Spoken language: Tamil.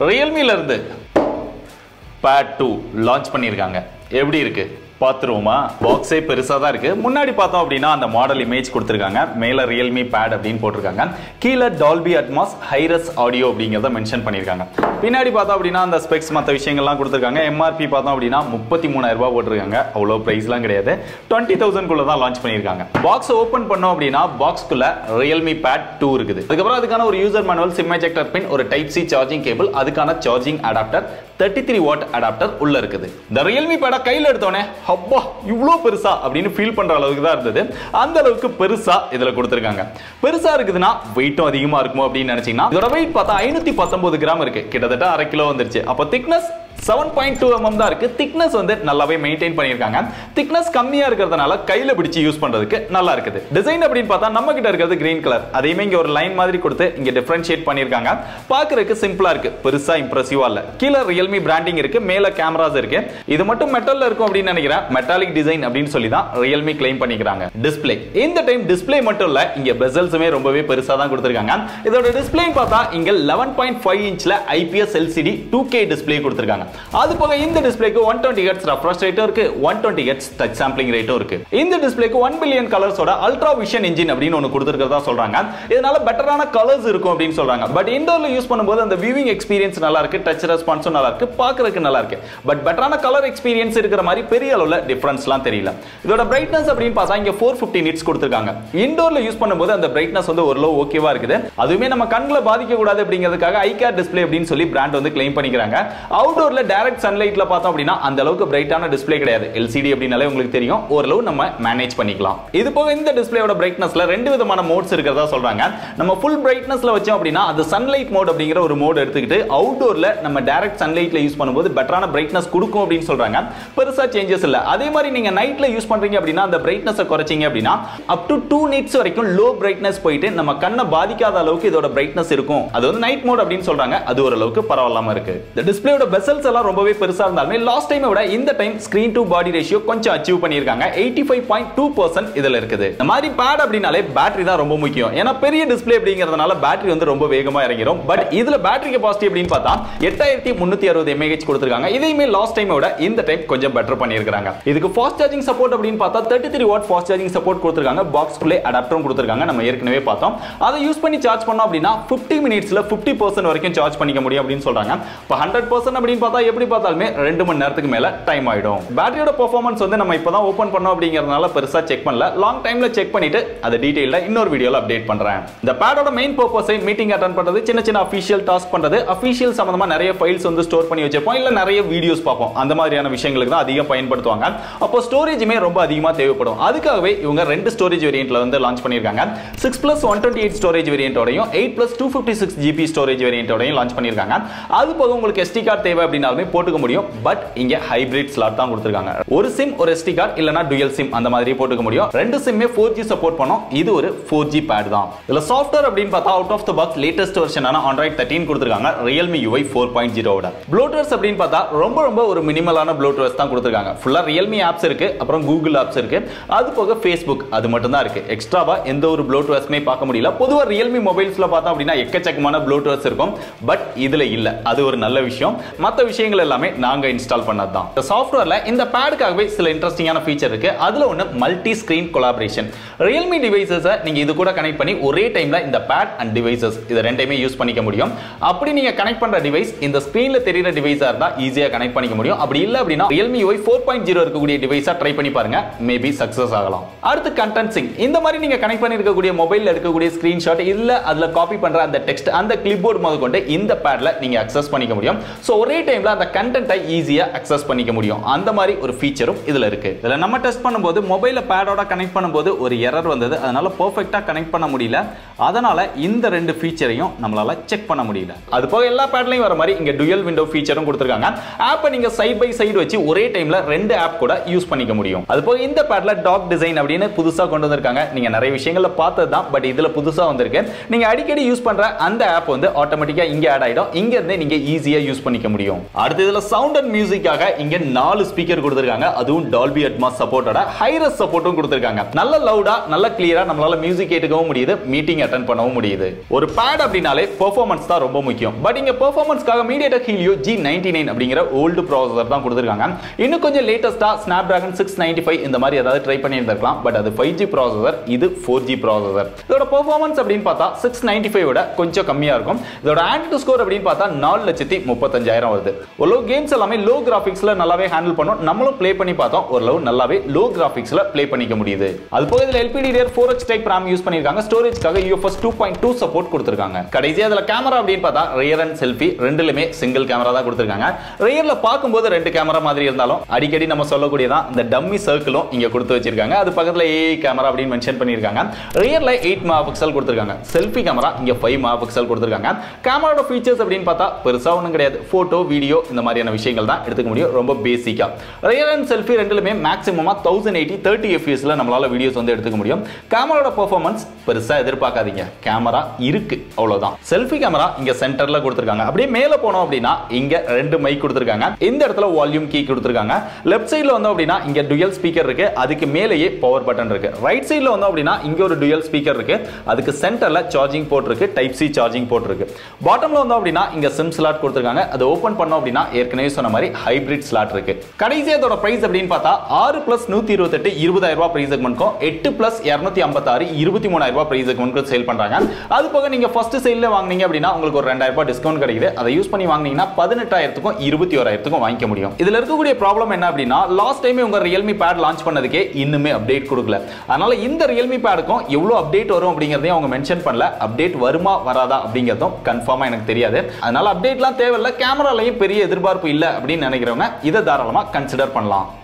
Realme ல இருந்து Pad 2 லான்ச் பண்ணிருக்காங்க. எப்படி இருக்கு? பாத்துருவோமா? பாக்ஸே பெருசா தான் இருக்கு. முன்னாடி பார்த்தோம் அப்படினா அந்த மாடல் இமேஜ் கொடுத்திருக்காங்க. மேல Realme Pad அப்படினு போட்டுருக்காங்க. கீழ Dolby Atmos Hi-Res ஆடியோ அப்படிங்கறத மென்ஷன் பண்ணிருக்காங்க. பின்னாடி பார்த்தோம் அப்படினா அந்த ஸ்பெக்ஸ் மத்த விஷயங்கள்லாம் கொடுத்திருக்காங்க. MRP பார்த்தோம் அப்படினா 33000 ரூபாய் போட்டுருக்காங்க. அவ்வளவு பிரைஸ்லாம் கிடையாது. 20000 குள்ள தான் லான்ச் பண்ணிருக்காங்க. பாக்ஸ் ஓபன் பண்ணோம் அப்படினா பாக்ஸ்க்குள்ள Realme Pad 2 இருக்குது. அதுக்கு அப்புறம் அதுக்கான ஒரு யூசர் மேனுவல், சிம் எஜெக்டர் பின், ஒரு டைப் C சார்ஜிங் கேபிள், அதுக்கான சார்ஜிங் அடாப்டர், 33 வாட் அடாப்டர் உள்ள இருக்குது. இந்த Realme Pad கையில எடுத்தோனே அப்பா இவ்ளோ பெருசா அப்படினு ஃபீல் பண்ற அளவுக்கு தான் இருந்தது. அந்த அளவுக்கு பெருசா இதல கொடுத்திருக்காங்க. பெருசா இருக்குதுனா வெயிட்டும் அதிகமா இருக்குமோ அப்படி நினைச்சீங்கன்னா இதோட வெயிட் பார்த்தா 519 கிராம் இருக்கு. கிட்டத்தட்ட 1/2 கிலோ வந்துருச்சு. அப்ப திக்னஸ் 7.2 mm தான் இருக்கு. திக்னஸ் வந்து நல்லாவே மெயின்டைன் பண்ணிருக்காங்க. திக்னஸ் கம்மியா இருக்கிறதுனால கையில பிடிச்சு யூஸ் பண்றதுக்கு நல்லா இருக்குது. டிசைன் அப்படினு பார்த்தா நம்ம கிட்ட இருக்குது கிரீன் கலர். அதையுமே இங்க ஒரு லைன் மாதிரி கொடுத்து இங்க டிஃபரன்ஷியேட் பண்ணிருக்காங்க. பார்க்கிறதுக்கு சிம்பிளா இருக்கு. பெருசா இம்ப்ரெசிவா இல்ல. கீழ Realme பிராண்டிங் இருக்கு. மேல கேமராஸ் இருக்கு. இது மட்டும் மெட்டல்ல இருக்கும் அப்படி நினைக்கிறேன். மெட்டாலிக் டிசைன் அப்படினு சொல்லி தான் Realme கிளைம் பண்ணிக்கிறாங்க. டிஸ்ப்ளே இந்த டைம் டிஸ்ப்ளே மட்டும் இல்ல, இங்க பெசல்ஸுமே ரொம்பவே பெருசா தான் கொடுத்திருக்காங்க. இதோட டிஸ்ப்ளே பார்த்தா இங்க 11.5 இன்ச்ல IPS LCD 2K டிஸ்ப்ளே கொடுத்திருக்காங்க. அது போக இந்த டிஸ்ப்ளேக்கு 120 Hz refresh rate இருக்கு, 120 Hz touch sampling rate இருக்கு. இந்த டிஸ்ப்ளேக்கு 1 பில்லியன் கலர்ஸோட அல்ட்ரா விஷன் என்ஜின் அப்படினு ஒன்னு கொடுத்திருக்கிறதா சொல்றாங்க. இதனால பெட்டரான கலர்ஸ் இருக்கும் அப்படினு சொல்றாங்க. பட் இன்டோர்ல யூஸ் பண்ணும்போது அந்த வியூவிங் எக்ஸ்பீரியன்ஸ் நல்லா இருக்கு, டச் ரெஸ்பான்ஸும் நல்லா இருக்கு, பார்க்கிறதுக்கு நல்லா இருக்கு. பட் பெட்டரான கலர் எக்ஸ்பீரியன்ஸ் இருக்கிற மாதிரி பெரிய அளவுல டிஃபரன்ஸ்லாம் தெரியல. இதோட பிரைட்னஸ் அப்படினு பார்த்தா இங்க 450 nits கொடுத்திருக்காங்க. இன்டோர்ல யூஸ் பண்ணும்போது அந்த பிரைட்னஸ் வந்து ஓரளவு ஓகேவா இருக்குது. அதுவுமே நம்ம கண்களை பாதிக்க கூடாது அப்படிங்கிறதுக்காக ஐகேர் டிஸ்ப்ளே அப்படினு சொல்லி பிராண்ட் வந்து கிளைம் பண்ணிக்கிறாங்க. அவுட்டோர்ல டைரக்ட் சன்லைட்ல பார்த்தோம் அப்படினா அந்த அளவுக்கு பிரைட்டான டிஸ்ப்ளே கிடையாது. LCD அப்படினாலே உங்களுக்கு தெரியும், ஓரளவு நம்ம மேனேஜ் பண்ணிக்கலாம். இது போக இந்த டிஸ்ப்ளேயோட பிரைட்னஸ்ல ரெண்டு விதமான மோட்ஸ் இருக்கிறதா சொல்றாங்க. நம்ம ஃபுல் பிரைட்னஸ்ல வச்சோம் அப்படினா அது சன்லைட் மோட் அப்படிங்கிற ஒரு மோட் எடுத்துக்கிட்டு அவுட்டோர்ல நம்ம டைரக்ட் சன்லைட்ல யூஸ் பண்ணும்போது பெட்டரான பிரைட்னஸ் கொடுக்கும் அப்படின்னு சொல்றாங்க. பெருசா சேஞ்சஸ் இல்ல. அதே மாதிரி நீங்க நைட்ல யூஸ் பண்றீங்க அப்படினா அந்த பிரைட்னஸை குறைச்சீங்க அப்படினா அப் டு 2 nits வரைக்கும் லோ பிரைட்னஸ் போயிட்டு நம்ம கண்ணை பாதிக்காத அளவுக்கு இதோட பிரைட்னஸ் இருக்கும். அது வந்து நைட் மோட் அப்படின்னு சொல்றாங்க. அது ஓரளவுக்கு பரவாயில்லாம இருக்கு. இந்த டிஸ்ப்ளேயோட பெசல்ஸ் எல்லாம் ரொம்பவே பெருசா இருந்தாலுமே லாஸ்ட் டைமை விட இந்த time screen to body ratio கொஞ்சம் அச்சீவ் பண்ணிருக்காங்க. 85.2% இதுல இருக்குது. இந்த மாதிரி பேட் அப்படினாலே பேட்டரி தான் ரொம்ப முக்கியம். ஏன்னா பெரிய டிஸ்ப்ளே அப்படிங்கிறதுனால பேட்டரி வந்து ரொம்ப வேகமா இறங்கிரும். பட் இதுல பேட்டரி கெபாசிட்டி அப்படின்னு பார்த்தா 8360 mAh கொடுத்திருக்காங்க. இதையுமே லாஸ்ட் டைமை விட இந்த டைம் கொஞ்சம் பெட்டர் பண்ணிருக்காங்க. இதுக்கு ஃபாஸ்ட் சார்ஜிங் சப்போர்ட் அப்படின்னு பார்த்தா 33 வாட் ஃபாஸ்ட் சார்ஜிங் சப்போர்ட் கொடுத்திருக்காங்க. பாக்ஸ்க்குள்ளே அடாப்டரும் கொடுத்திருக்காங்க. நம்ம ஏற்கனவே பார்த்தோம். அதை யூஸ் பண்ணி சார்ஜ் பண்ணோம் அப்படின்னா 50 மினிட்ஸ்ல 50% வரைக்கும் சார்ஜ் பண்ணிக்க முடியும் அப்படின்னு சொல்றாங்க. இப்போ 100% அப்படின்னு பார்த்தா எப்படி பார்த்தாலுமே 2 மணி நேரத்துக்கு மேல டைம் ஆயிடும். பேட்டரியோட பெர்ஃபார்மன்ஸ் வந்து நம்ம இப்பதான் ஓபன் பண்ணோம் அப்படிங்கறதுனால பெருசா செக் பண்ணல. லாங் டைம்ல செக் பண்ணிட்டு அதை டீடைலா இன்னொரு வீடியோல அப்டேட் பண்றேன். இந்த பேடோட மெயின் பர்பஸை மீட்டிங் அட்டெண்ட் பண்றது, சின்ன சின்ன அஃபிஷியல் டாஸ்க் பண்றது, அஃபிஷியல் சம்பந்தமா நிறைய ஃபைல்ஸ் வந்து ஸ்டோர் பண்ணி வச்சிருப்போம், இல்ல நிறைய வீடியோஸ் பார்ப்போம். அந்த மாதிரியான விஷயங்களுக்கு தான் அதிகம் பயன்படுத்துவாங்க. அப்போ ஸ்டோரேஜ்மே ரொம்ப அதிகமா தேவைப்படும். அதுக்காகவே இவங்க ரெண்டு ஸ்டோரேஜ் வேரியன்ட்ல வந்து லான்ச் பண்ணிருக்காங்க. 6+128 ஸ்டோரேஜ் வேரியன்ட்டோடையும் 8+256 GB ஸ்டோரேஜ் வேரியன்ட்டோடையும் லான்ச் பண்ணிருக்காங்க. அது போக உங்களுக்கு SD கார்டு தேவை அப்படினாலுமே போட்டுக்க முடியும். பட் இங்க ஹைபிரிட் ஸ்லாட் தான் கொடுத்திருக்காங்க. ஒரு சிம் ஒரு SD கார்டு இல்லனா டுயல் சிம் அந்த மாதிரி போட்டுக்க முடியும். ரெண்டு சிம்மே 4G சப்போர்ட் பண்ணும். இது ஒரு 4G பேட் தான். இதுல சாஃப்ட்வேர் அப்படினு பார்த்தா out of the box latest வெர்ஷனான Android 13 கொடுத்திருக்காங்க. Realme UI 4.0 ஓட. ப்ளோட்டர்ஸ் அப்படினு பார்த்தா ரொம்ப ஒரு மினிமலான ப்ளோட்டர்ஸ் தான் கொடுத்திருக்காங்க. ஃபுல்லா Realme ஆப்ஸ் இருக்கு, அப்புறம் Google ஆப்ஸ் இருக்கு. அது போக Facebook அது மட்டும் தான் இருக்கு. எக்ஸ்ட்ராவா எந்த ஒரு ப்ளோட்டர்ஸ்மே பார்க்க முடியல. பொதுவா Realme மொபைல்ஸ்ல பார்த்தா அப்படினா எக்கச்சக்கமான ப்ளோட்டர்ஸ் இருக்கும். பட் இதுல இல்ல. அது ஒரு நல்ல விஷயம். மத்த விஷயங்கள் எல்லாமே நாங்க இன்ஸ்டால் பண்ணதுதான். இந்த சாஃப்ட்வேர்ல இந்த பேடுக்காகவே சில இன்ட்ரெஸ்டிங்கான ஃபீச்சர் இருக்கு. அதுல ஒன்னு மல்டி ஸ்கிரீன் கொலாபரேஷன். Realme டிவைசஸை நீங்க இது கூட கனெக்ட் பண்ணி ஒரே டைம்ல இந்த பேட் அண்ட் டிவைசஸ் இது ரெண்டையுமே யூஸ் பண்ணிக்க முடியும். அப்படி நீங்க கனெக்ட் பண்ற டிவைஸ் இந்த ஸ்கிரீன்ல தெரியுற டிவைஸா இருந்தா ஈஸியா கனெக்ட் பண்ணிக்க முடியும். அப்படி இல்ல அப்படினா Realme UI 4.0 இருக்கக்கூடிய டிவைஸா ட்ரை பண்ணி பாருங்க. மேபி சக்சஸ் ஆகலாம். அடுத்து கண்டென்ட் சிங்க். இந்த மாதிரி நீங்க கனெக்ட் பண்ணி இருக்கக்கூடிய மொபைல்ல எடுக்கக்கூடிய ஸ்கிரீன்ஷாட் இல்ல அதுல காப்பி பண்ற அந்த டெக்ஸ்ட் அந்த கிளிப்போர்ட் முதற்கொண்டு இந்த பேட்ல நீங்க அக்சஸ் பண்ணிக்க முடியும். சோ ஒரே டைம்ல அந்த கண்டென்ட்டை ஈஸியா அக்சஸ் பண்ணிக்க முடியும். அந்த மாதிரி ஒரு ஃபீச்சரும் இதுல இருக்கு. இதுல நம்ம டெஸ்ட் பண்ணும்போது மொபைல பேடோட கனெக்ட் பண்ணும்போது ஒரு எரர் வந்தது. அதனால பெர்ஃபெக்ட்டா கனெக்ட் பண்ண முடியல. அதனால இந்த ரெண்டு ஃபீச்சரையும் நம்மளால செக் பண்ண முடியல. அது போக எல்லா பேட்லயும் வர மாதிரி இங்க டுயல் விண்டோ ஃபீச்சரும் கொடுத்திருக்காங்க. ஆப்பை நீங்க சைடு பை சைடு வச்சு ஒரே டைம்ல ரெண்டு ஆப் கூட யூஸ் பண்ணிக்க முடியும். அது போக இந்த பேட்ல டாக் டிசைன் அப்படின்னு புதுசா கொண்டு வந்திருக்காங்க. நீங்க நிறைய விஷயங்களை பார்த்தது தான். பட் இதுல புதுசா வந்திருக்கு. நீங்க அடிக்கடி யூஸ் பண்ற அந்த ஆப் வந்து ஆட்டோமேட்டிக்கா இங்க ஆட் ஆயிடும். இங்க இருந்து நீங்க ஈஸியா யூஸ் பண்ணிக்க முடியும். அடுத்து இதுல சவுண்ட் அண்ட் மியூசிக்காக இங்க 4 ஸ்பீக்கர் கொடுத்திருக்காங்க. அதுவும் டால்பி அட்மாஸ் சப்போர்ட்டோட ஹைரஸ் சப்போர்ட்டும் கொடுத்திருக்காங்க. நல்ல லவுடா நல்ல கிளியரா நம்மளால மியூசிக் கேட்கவும் முடியுது, மீட்டிங் அட்டெண்ட் பண்ணவும் முடியுது. ஒரு பேட் அப்படினாலே பெர்ஃபார்மன்ஸ் தான் ரொம்ப முக்கியம். பட் இங்க பெர்ஃபார்மன்ஸ்க்காக MediaTek Helio G99 அப்படிங்கிற ஓல்டு ப்ராசஸர் தான் கொடுத்திருக்காங்க. இன்னும் கொஞ்சம் லேட்டஸ்டா Snapdragon 695 இந்த மாதிரி ஏதாவது ட்ரை பண்ணி இருந்திருக்கலாம். பட் அது 5G ப்ராசஸர், இது 4G ப்ராசஸர். இதோட பெர்ஃபார்மன்ஸ் அப்படின்னு பார்த்தா 695 விட கொஞ்சம் கம்மியா இருக்கும். இதோட ஆன்டிடு ஸ்கோர் அப்படின்னு பார்த்தா 4,35,000 வருது. ஓரளவு கேம்ஸ் எல்லாமே லோ கிராபிக்ஸ்ல நல்லாவே ஹேண்டில் பண்ணும். நம்மளும் ப்ளே பண்ணி பார்த்தோம், ஓரளவு நல்லாவே லோ கிராபிக்ஸ்ல ப்ளே பண்ணிக்க முடியுது. அது போக இதுல LPDDR4H டைப் RAM யூஸ் பண்ணிருக்காங்க. ஸ்டோரேஜ்க்காக UFS 2.2 சப்போர்ட் கொடுத்திருக்காங்க. கடைசியா இதுல கேமரா அப்படின்னு பார்த்தா ரியர் அண்ட் செல்ஃபி ரெண்டுலயுமே சிங்கிள் கேமரா தான் கொடுத்திருக்காங்க. ரியர்ல பாக்கும்போது 2 கேமரா மாதிரி இருந்தாலும் அடிக்கடி நம்ம சொல்லக்கூடியதான் இந்த டம்மி சர்க்கிளும் இங்க கொடுத்து வச்சிருக்காங்க. அது பக்கத்துல AI கேமரா அப்படின்னு மென்ஷன் பண்ணிருக்காங்க. ரியர்ல 8 மெகாபிக்சல் கொடுத்திருக்காங்க. செல்ஃபி கேமரா இங்க 5 மெகாபிக்சல் கொடுத்திருக்காங்க. கேமராவோட ஃபீச்சர்ஸ் அப்படின்னு பார்த்தா பெருசா ஒண்ணும் கிடையாது. போட்டோ, வீடியோ இந்த மாதிரியான விஷயங்கள் தான் எடுத்துக்க முடியும். ரொம்ப பேசிக்கா ரியர் அண்ட் செல்ஃபி ரெண்டுலயுமே மேக்ஸிமமா 1080 30 fps ல நம்மளால வீடியோஸ் வந்து எடுத்துக்க முடியும். கேமராவோட பெர்ஃபார்மன்ஸ் பெருசா எதிர்பார்க்காதீங்க. கேமரா இருக்கு, அவ்வளவுதான். செல்ஃபி கேமரா இங்க சென்டர்ல கொடுத்திருக்காங்க. அப்படியே மேல போனோம் அப்படின்னா இங்க 2 மைக் கொடுத்திருக்காங்க. இந்த இடத்துல வால்யூம் கீ கொடுத்திருக்காங்க. லெஃப்ட் சைடுல வந்தோம் அப்படின்னா இங்க டுயல் ஸ்பீக்கர் இருக்கு. அதுக்கு மேலேயே பவர் பட்டன் இருக்கு. ரைட் சைடுல வந்தோம் அப்படின்னா இங்க ஒரு டுயல் ஸ்பீக்கர் இருக்கு. அதுக்கு சென்டர்ல சார்ஜிங் போர்ட் இருக்கு. டைப் சி சார்ஜிங் போர்ட் இருக்கு. பாட்டம்ல வந்தோம் அப்படின்னா இங்க சிம் ஸ்லாட் கொடுத்திருக்காங்க. அது ஓபன் பண்ணோம் அப்படின்னா ஏற்கனவே சொன்ன மாதிரி ஹைபிரிட் ஸ்லாட் இருக்கு. கடைசியா இதோட பிரைஸ் அப்படின்னு பார்த்தா 6 plus 128 20,000 ரூபாய் பிரைஸ் செக்மென்ட்க்கும் 8 plus 256 23,000 ரூபாய் பிரைஸ் செக்மென்ட்க்கு சேல் பண்றாங்க. அது போக நீங்க ஃபர்ஸ்ட் சேல்ல வாங்குனீங்க அப்படின்னா உங்களுக்கு ஒரு 2,000 ரூபாய் டிஸ்கவுண்ட் கிடைக்குது. அதை யூஸ் பண்ணி வாங்குனீங்கன்னா 18,000க்கும் 21,000க்கும் வாங்கிக்க முடியும். இதுல இருக்கக்கூடிய ப்ராப்ளம் என்ன அப்படின்னா லாஸ்ட் டைம் உங்க Realme Pad லான்ச் பண்ணதுக்கே இன்னுமே அப்டேட் கொடுக்கல. அதனால இந்த Realme Padக்கும் எவ்வளவு அப்டேட் வரும் அப்படிங்கறதையும் அவங்க மென்ஷன் பண்ணல. அப்டேட் வருமா வராதா அப்படிங்கறதும் கன்ஃபார்மா எனக்கு தெரியாது. அதனால அப்டேட்லாம் தேவையில்ல. கேமராலையும் பெரிய எதிர்பார்ப்பு இல்ல அப்படின்னு நினைக்கிறவங்க இதை தாராளமா கன்சிடர் பண்ணலாம்.